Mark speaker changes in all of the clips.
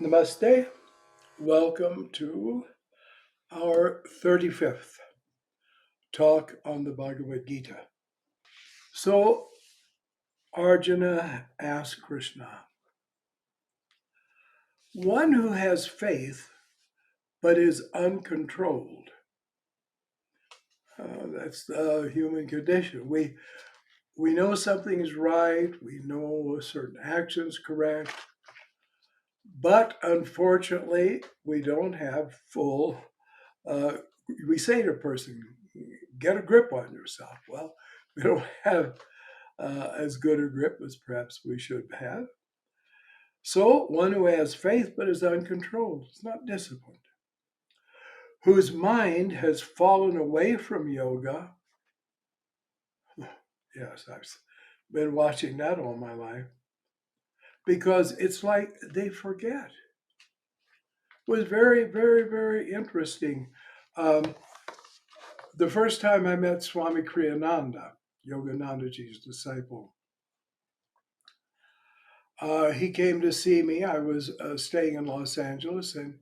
Speaker 1: Namaste. Welcome to our 35th talk on the Bhagavad Gita. So, Arjuna asked Krishna, one who has faith but is uncontrolled, that's the human condition. We know something is right, we know a certain action is correct, but unfortunately, we don't have full. We say to a person, get a grip on yourself. Well, we don't have as good a grip as perhaps we should have. So, one who has faith but is uncontrolled, is not disciplined, whose mind has fallen away from yoga. Yes, I've been watching that all my life because it's like they forget. It was very, very, very interesting. Um, the first time I met Swami Kriyananda, Yoganandaji's disciple, he came to see me. I was staying in Los Angeles, and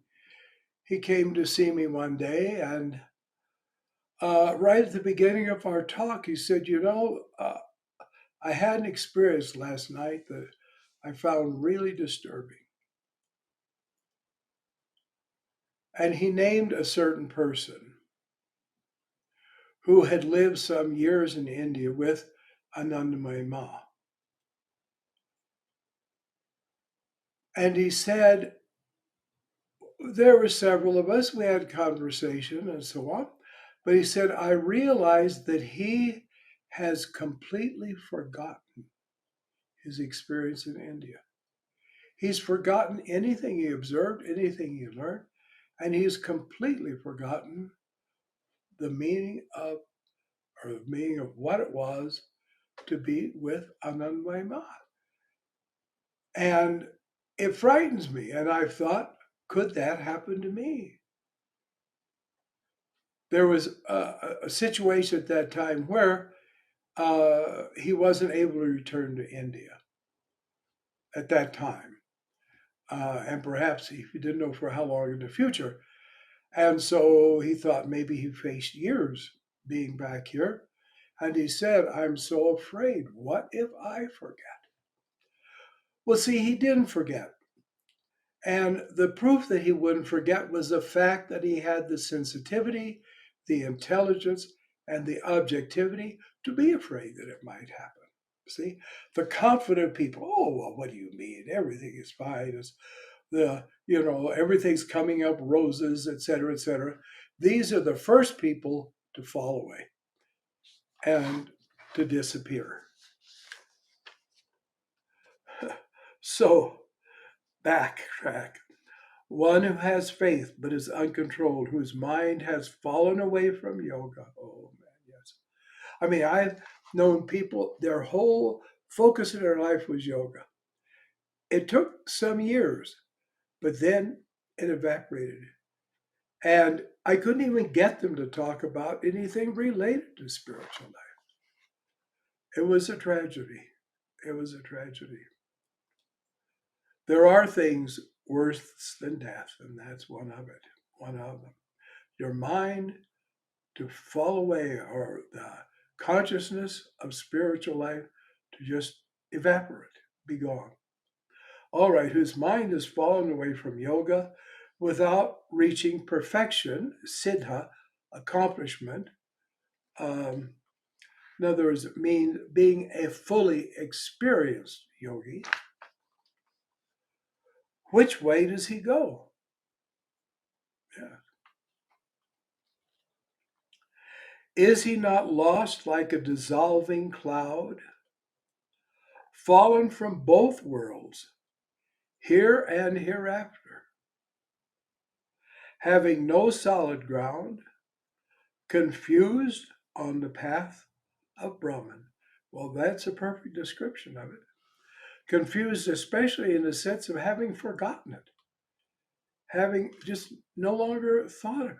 Speaker 1: he came to see me one day. And right at the beginning of our talk, he said, I had an experience last night that I found really disturbing. And he named a certain person who had lived some years in India with Anandamayi Ma. And he said, there were several of us, we had conversation and so on. But he said, I realized that he has completely forgotten his experience in India. He's forgotten anything he observed, anything he learned, and he's completely forgotten the meaning of what it was to be with Anandamayi Ma. And it frightens me. And I've thought, could that happen to me? There was a situation at that time where he wasn't able to return to India at that time. And perhaps he didn't know for how long in the future. And so he thought maybe he faced years being back here. And he said, I'm so afraid. What if I forget? Well, see, he didn't forget. And the proof that he wouldn't forget was the fact that he had the sensitivity, the intelligence, and the objectivity to be afraid that it might happen. See, the confident people, oh, well, what do you mean? Everything is fine. It's everything's coming up roses, et cetera, et cetera. These are the first people to fall away and to disappear. So, backtrack. One who has faith but is uncontrolled, whose mind has fallen away from yoga. Oh, man, yes. I mean, I've known people, their whole focus in their life was yoga. It took some years, but then it evaporated. And I couldn't even get them to talk about anything related to spiritual life. It was a tragedy. It was a tragedy. There are things worse than death, and that's one of it, one of them. Your mind to fall away, or the consciousness of spiritual life to just evaporate, be gone. All right, whose mind has fallen away from yoga without reaching perfection, siddha, accomplishment. In other words, being a fully experienced yogi. Which way does he go? Yeah. Is he not lost like a dissolving cloud, fallen from both worlds, here and hereafter, having no solid ground, confused on the path of Brahman? Well, that's a perfect description of it. Confused, especially in the sense of having forgotten it, having just no longer thought of it,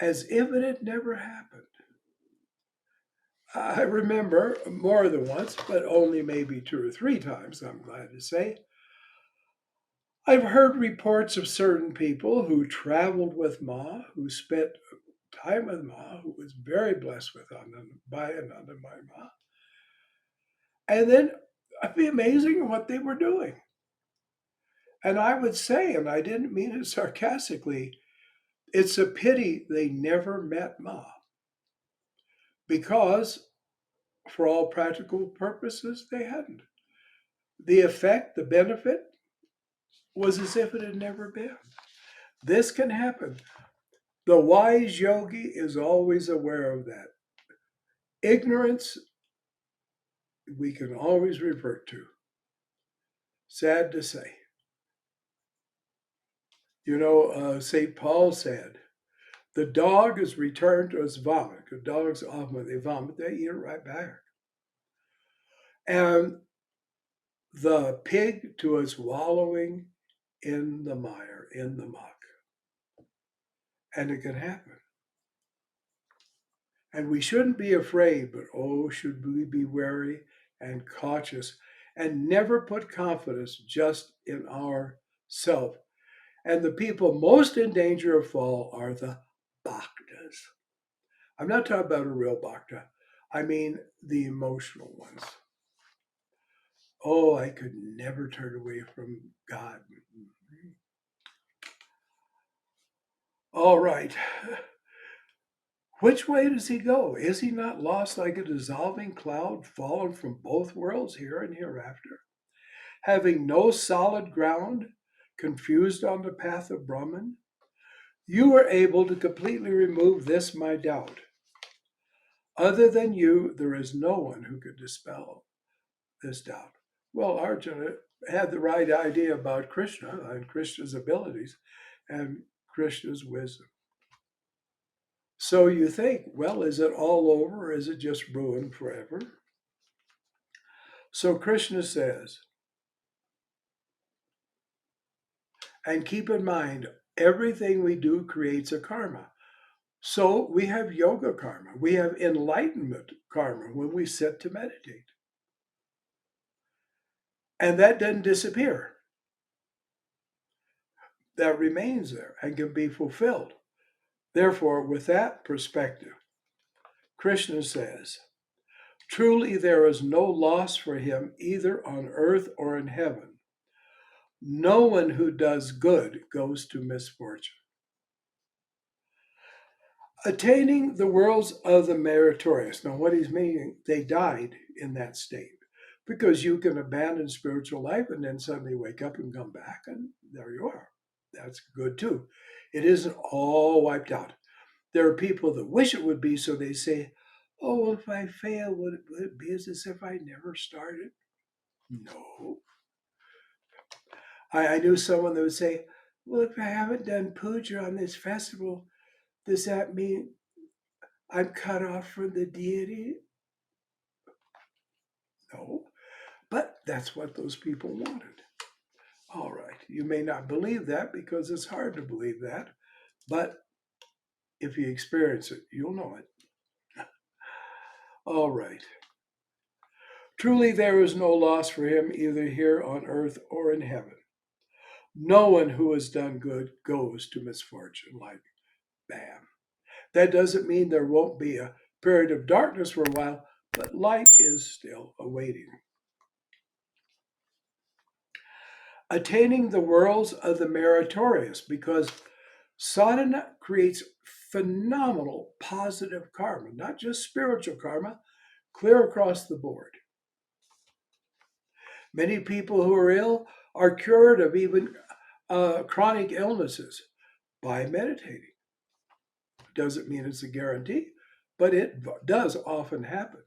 Speaker 1: as if it had never happened. I remember more than once, but only maybe two or three times, I'm glad to say, I've heard reports of certain people who traveled with Ma, who spent time with Ma, who was very blessed with by Anandamayi Ma. And then it'd be amazing what they were doing. And I would say, and I didn't mean it sarcastically, it's a pity they never met Ma because, for all practical purposes, they hadn't. The effect, the benefit, was as if it had never been. This can happen. The wise yogi is always aware of that. Ignorance, we can always revert to. Sad to say. St. Paul said, the dog is returned to its vomit. Because dogs often, when they vomit, they eat it right back. And the pig to its wallowing in the mire, in the muck. And it can happen. And we shouldn't be afraid, but oh, should we be wary and cautious and never put confidence just in ourself. And the people most in danger of fall are the bhaktas. I'm not talking about a real bhakta. I mean the emotional ones. Oh, I could never turn away from God. All right. Which way does he go? Is he not lost like a dissolving cloud, fallen from both worlds, here and hereafter? Having no solid ground, confused on the path of Brahman? You were able to completely remove this, my doubt. Other than you, there is no one who could dispel this doubt. Well, Arjuna had the right idea about Krishna and Krishna's abilities and Krishna's wisdom. So you think, well, is it all over or is it just ruined forever? So Krishna says, and keep in mind, everything we do creates a karma. So we have yoga karma, we have enlightenment karma when we sit to meditate. And that doesn't disappear. That remains there and can be fulfilled. Therefore, with that perspective, Krishna says, truly there is no loss for him either on earth or in heaven. No one who does good goes to misfortune. Attaining the worlds of the meritorious. Now, what he's meaning, they died in that state. Because you can abandon spiritual life and then suddenly wake up and come back, and there you are. That's good too. It isn't all wiped out. There are people that wish it would be, so they say, oh, if I fail, would it be as if I never started? No. I knew someone that would say, well, if I haven't done puja on this festival, does that mean I'm cut off from the deity? No. But that's what those people wanted. All right. You may not believe that because it's hard to believe that, but if you experience it, you'll know it. All right. Truly, there is no loss for him either here on earth or in heaven. No one who has done good goes to misfortune like bam. That doesn't mean there won't be a period of darkness for a while, but light is still awaiting. Attaining the worlds of the meritorious, because sadhana creates phenomenal positive karma, not just spiritual karma, clear across the board. Many people who are ill are cured of even chronic illnesses by meditating. Doesn't mean it's a guarantee, but it does often happen.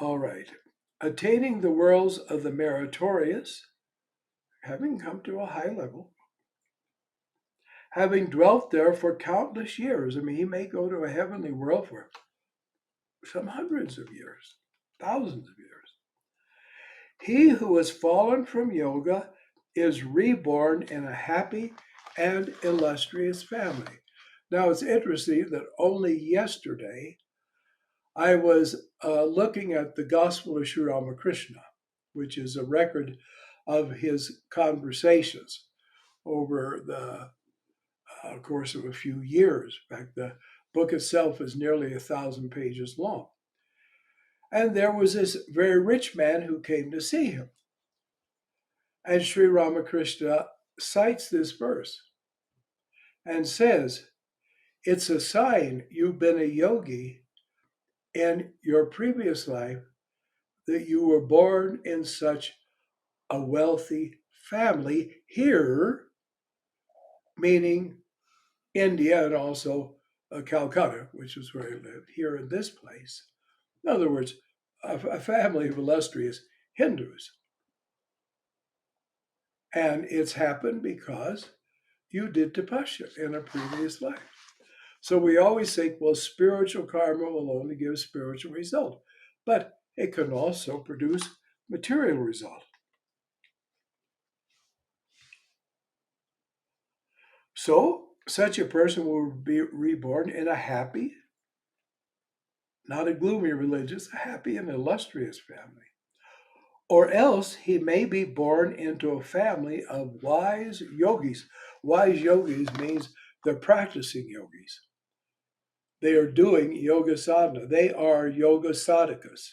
Speaker 1: All right. Attaining the worlds of the meritorious, having come to a high level, having dwelt there for countless years. I mean, he may go to a heavenly world for some hundreds of years, thousands of years. He who has fallen from yoga is reborn in a happy and illustrious family. Now, it's interesting that only yesterday I was looking at the Gospel of Sri Ramakrishna, which is a record of his conversations over the course of a few years. In fact, the book itself is nearly 1,000 pages long. And there was this very rich man who came to see him. And Sri Ramakrishna cites this verse and says, it's a sign you've been a yogi in your previous life that you were born in such a wealthy family here, meaning India and also Calcutta, which is where he lived, here in this place. In other words, a family of illustrious Hindus. And it's happened because you did tapasya in a previous life. So we always think, well, spiritual karma will only give spiritual result, but it can also produce material result. So such a person will be reborn in a happy, not a gloomy religious, a happy and illustrious family. Or else he may be born into a family of wise yogis. Wise yogis means they're practicing yogis. They are doing yoga sadhana. They are yoga sadhakas.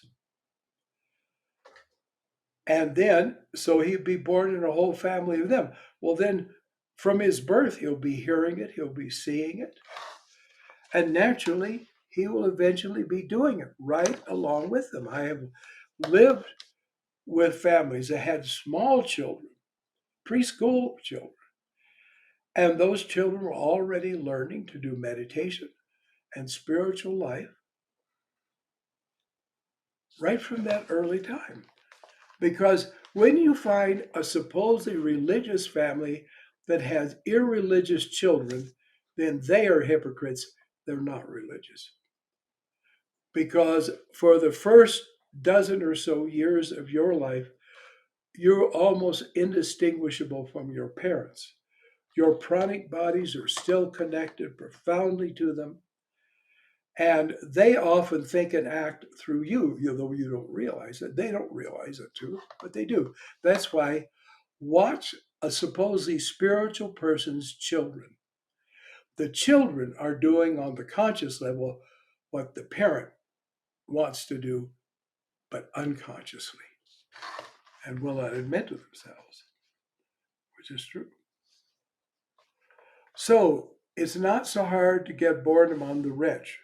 Speaker 1: And then, so he'd be born in a whole family of them. Well, then from his birth, he'll be hearing it, he'll be seeing it. And naturally, he will eventually be doing it right along with them. I have lived with families that had small children, preschool children, and those children were already learning to do meditation and spiritual life right from that early time. Because when you find a supposedly religious family that has irreligious children, then they are hypocrites. They're not religious. Because for the first dozen or so years of your life, you're almost indistinguishable from your parents. Your pranic bodies are still connected profoundly to them. And they often think and act through you, though you don't realize it. They don't realize it too, but they do. That's why watch a supposedly spiritual person's children. The children are doing on the conscious level what the parent wants to do, but unconsciously, and will not admit to themselves, which is true. So it's not so hard to get born among the rich,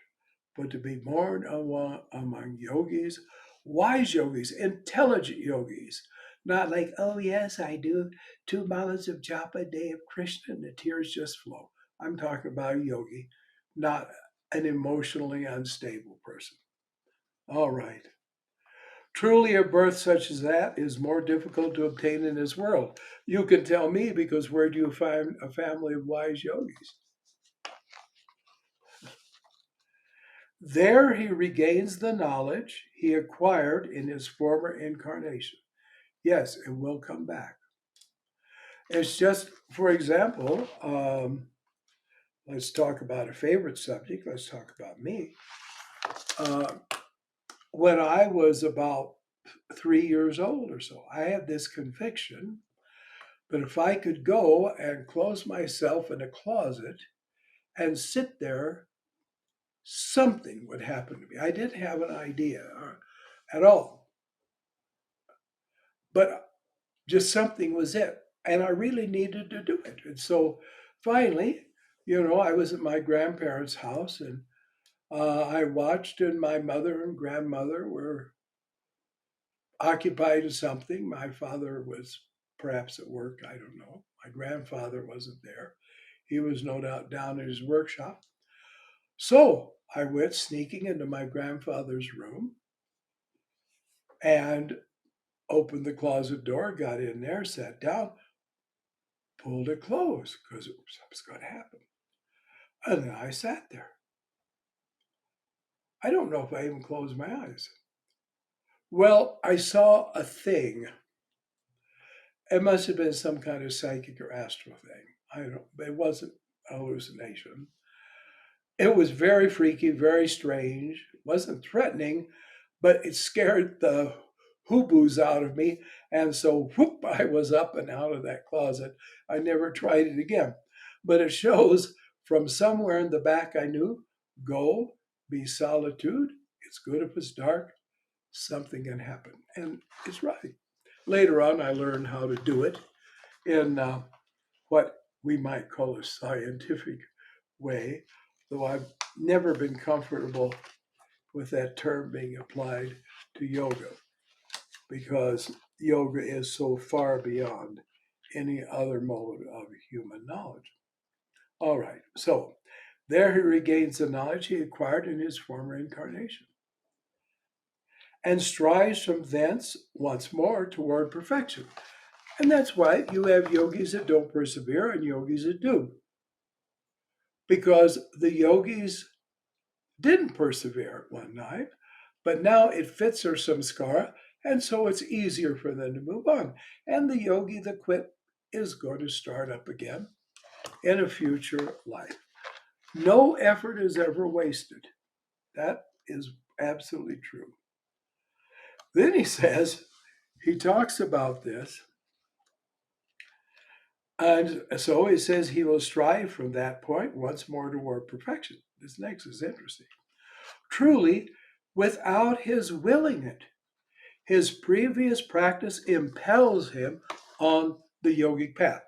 Speaker 1: but to be born among yogis, wise yogis, intelligent yogis, not like, oh yes, I do 2 malas of japa a day of Krishna and the tears just flow. I'm talking about a yogi, not an emotionally unstable person. All right. Truly, a birth such as that is more difficult to obtain in this world. You can tell me, because where do you find a family of wise yogis? There he regains the knowledge he acquired in his former incarnation. Yes, it will come back. It's just, for example, let's talk about a favorite subject. Let's talk about me. Uh, when I was about 3 years old or so, I had this conviction that if I could go and close myself in a closet and sit there, something would happen to me. I didn't have an idea at all, but just something was it. And I really needed to do it. And so finally, I was at my grandparents' house and I watched, and my mother and grandmother were occupied in something. My father was perhaps at work, I don't know. My grandfather wasn't there. He was no doubt down in his workshop. So I went sneaking into my grandfather's room and opened the closet door, got in there, sat down, pulled it closed because something's going to happen. And then I sat there. I don't know if I even closed my eyes. Well, I saw a thing. It must have been some kind of psychic or astral thing. I don't. It wasn't a hallucination. It was very freaky, very strange. It wasn't threatening, but it scared the hoo-boos out of me. And so, whoop, I was up and out of that closet. I never tried it again. But it shows from somewhere in the back I knew, go, be solitude. It's good if it's dark. Something can happen. And it's right. Later on, I learned how to do it in what we might call a scientific way, though I've never been comfortable with that term being applied to yoga because yoga is so far beyond any other mode of human knowledge. All right, so there he regains the knowledge he acquired in his former incarnation and strives from thence once more toward perfection. And that's why you have yogis that don't persevere and yogis that do. Because the yogis didn't persevere at one time, but now it fits their samskara, and so it's easier for them to move on. And the yogi that quit is going to start up again in a future life. No effort is ever wasted. That is absolutely true. Then he says, he talks about this, and so he says he will strive from that point once more toward perfection. This next is interesting. Truly, without his willing it, his previous practice impels him on the yogic path.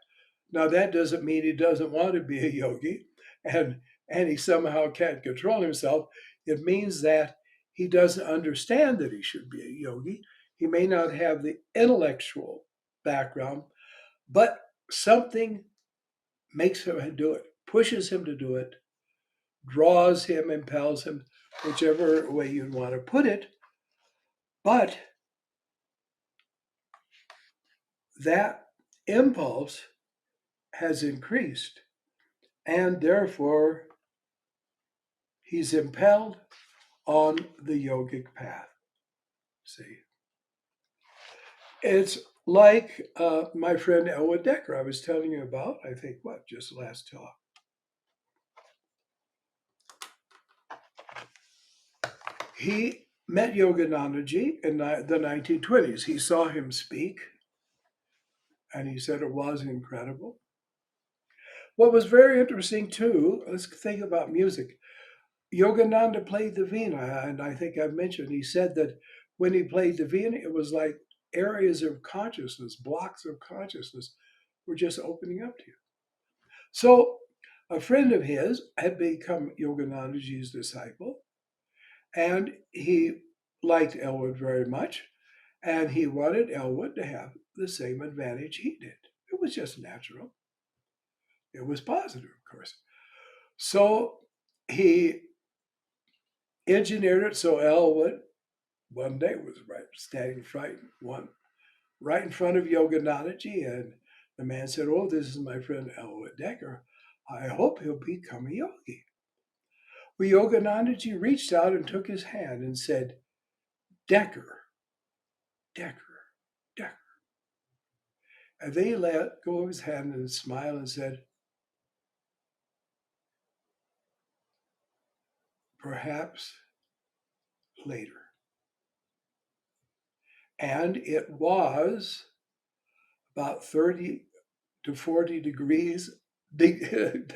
Speaker 1: Now, that doesn't mean he doesn't want to be a yogi and, and he somehow can't control himself. It means that he doesn't understand that he should be a yogi. He may not have the intellectual background, but something makes him do it, pushes him to do it, draws him, impels him, whichever way you'd want to put it. But that impulse has increased, and therefore he's impelled on the yogic path. See, it's like my friend Elwood Decker I was telling you about, I think, just last talk. He met Yogananda Ji in the 1920s. He saw him speak, and he said it was incredible. What was very interesting, too, let's think about music. Yogananda played the veena, and I think I've mentioned, he said that when he played the veena, it was like areas of consciousness, blocks of consciousness were just opening up to you. So a friend of his had become Yoganandaji's disciple, and he liked Elwood very much, and he wanted Elwood to have the same advantage he did. It was just natural. It was positive, of course. So he engineered it so Elwood one day was standing right in front of Yoganandaji, and the man said, "Oh, this is my friend Elwood Decker. I hope he'll become a yogi." Well, Yoganandaji reached out and took his hand and said, "Decker, Decker, Decker." And then he let go of his hand and smiled and said, "Perhaps later." And it was about 30 to 40 degrees, 30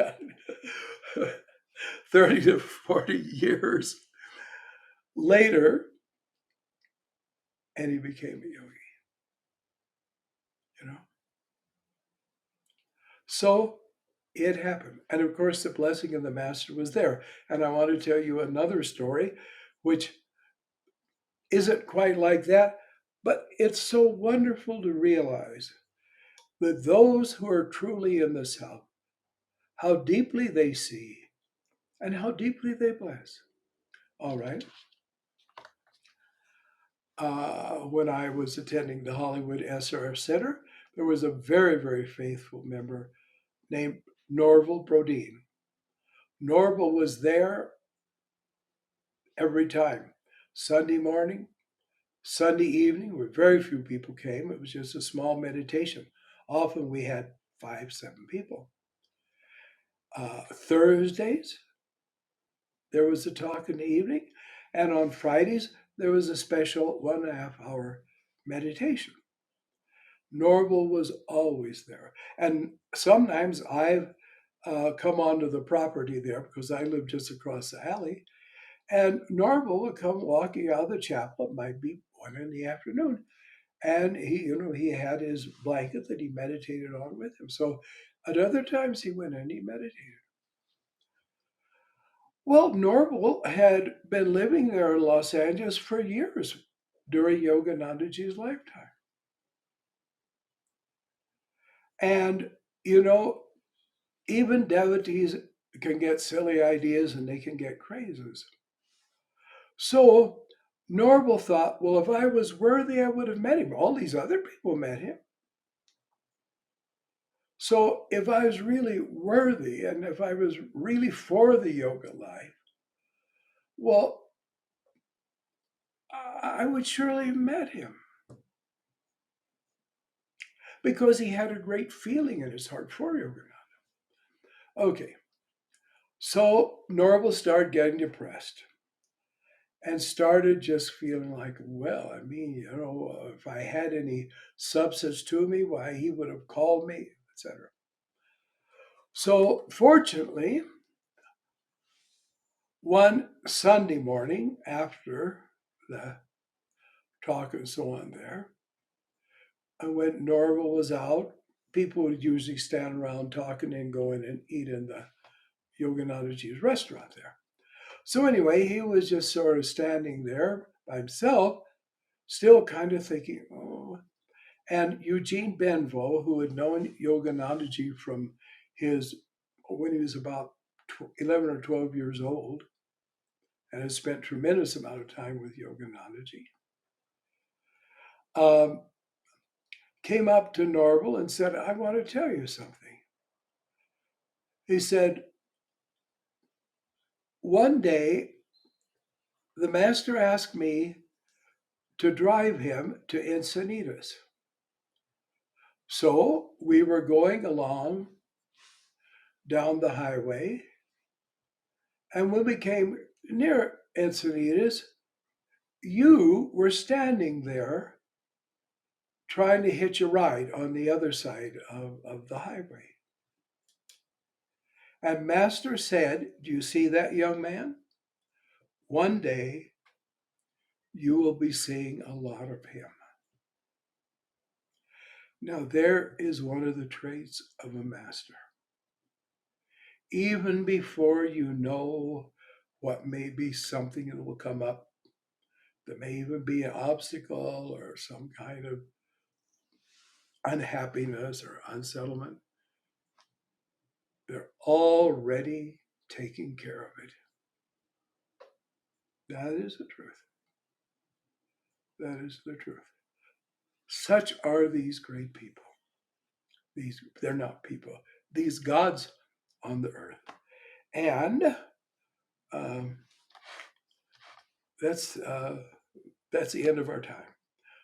Speaker 1: to 40 years later, and he became a yogi, you know. So it happened. And of course, the blessing of the master was there. And I want to tell you another story, which isn't quite like that, but it's so wonderful to realize that those who are truly in the self, how deeply they see and how deeply they bless. All right. When I was attending the Hollywood SRF Center, there was a very, very faithful member named Norval Brodeen. Norval was there every time, Sunday morning, Sunday evening, where very few people came. It was just a small meditation. Often we had 5, 7 people. Thursdays, there was a talk in the evening, and on Fridays, there was a special 1.5 hour meditation. Norval was always there. And sometimes I've come onto the property there because I live just across the alley. And Norval would come walking out of the chapel. It might be 1 in the afternoon. And he had his blanket that he meditated on with him. So at other times he went and he meditated. Well, Norval had been living there in Los Angeles for years during Yoganandaji's lifetime. And, you know, even devotees can get silly ideas and they can get crazes. So Norval thought, well, if I was worthy, I would have met him. All these other people met him. So if I was really worthy and if I was really for the yoga life, well, I would surely have met him because he had a great feeling in his heart for Yogananda. Okay, so Norval started getting depressed and started just feeling like, well, I mean, if I had any substance to me, why he would have called me, etc. So fortunately, one Sunday morning after the talk and so on there, when Norval was out, people would usually stand around talking and go in and eat in the Yoganandaji's restaurant there. So anyway, he was just sort of standing there by himself, still kind of thinking, oh. And Eugene Benvo, who had known Yoganandaji from when he was about 11 or 12 years old, and had spent tremendous amount of time with Yoganandaji, came up to Norval and said, I want to tell you something. He said, one day, the master asked me to drive him to Encinitas. So we were going along down the highway, and when we came near Encinitas, you were standing there trying to hitch a ride on the other side of the highway. And Master said, do you see that young man? One day you will be seeing a lot of him. Now, there is one of the traits of a master. Even before you know what may be something that will come up, that may even be an obstacle or some kind of unhappiness or unsettlement, they're already taking care of it. That is the truth. That is the truth. Such are these great people. They're not people. These gods on the earth. And that's the end of our time.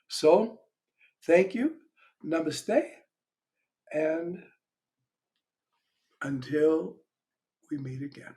Speaker 1: So, thank you. Namaste. And until we meet again.